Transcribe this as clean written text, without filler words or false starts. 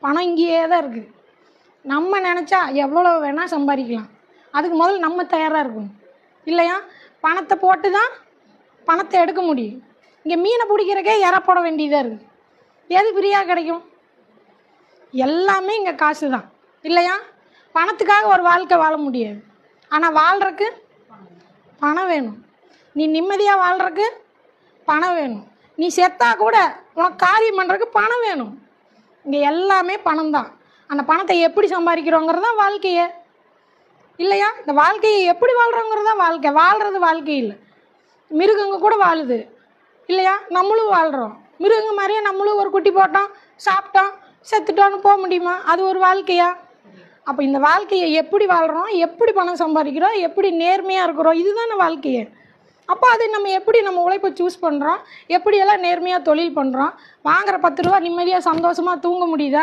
பணம் இங்கேயே தான் இருக்குது. நம்ம நினச்சா எவ்வளோ வேணால் சம்பாதிக்கலாம். அதுக்கு முதல்ல நம்ம தயாராக இருக்கணும் இல்லையா? பணத்தை போட்டு தான் பணத்தை எடுக்க முடியும். இங்கே மீனை பிடிக்கிறக்கே இற போட வேண்டியதாக இருக்குது. எது ஃப்ரீயாக கிடைக்கும்? எல்லாமே இங்கே காசு தான் இல்லையா? பணத்துக்காக ஒரு வாழ்க்கை வாழ முடியாது. ஆனால் வாழ்கிறக்கு பணம் வேணும். நீ நிம்மதியாக வாழ்கிறக்கு பணம் வேணும். நீ செத்தா கூட உனக்கு காரியம் பண்ணுறதுக்கு பணம் வேணும். இங்கே எல்லாமே பணம் தான். அந்த பணத்தை எப்படி சம்பாதிக்கிறோங்கிறது தான் வாழ்க்கையே இல்லையா? இந்த வாழ்க்கையை எப்படி வாழ்கிறோங்கிறது தான் வாழ்க்கை. வாழ்கிறது வாழ்க்கை இல்லை. மிருகங்க கூட வாழுது இல்லையா? நம்மளும் வாழ்கிறோம். மிருகங்க மாதிரியே நம்மளும் ஒரு குட்டி போட்டோம், சாப்பிட்டோம், செத்துட்டோன்னு போக முடியுமா? அது ஒரு வாழ்க்கையா? அப்போ இந்த வாழ்க்கையை எப்படி வாழ்கிறோம், எப்படி பணம் சம்பாதிக்கிறோம், எப்படி நேர்மையாக இருக்கிறோம், இதுதானே வாழ்க்கையே. அப்போ அது நம்ம உழைப்பை சூஸ் பண்ணுறோம், எப்படியெல்லாம் நேர்மையாக தொழில் பண்ணுறோம். வாங்குகிற 10 ரூபா நிம்மதியாக சந்தோஷமாக தூங்க முடியுதா?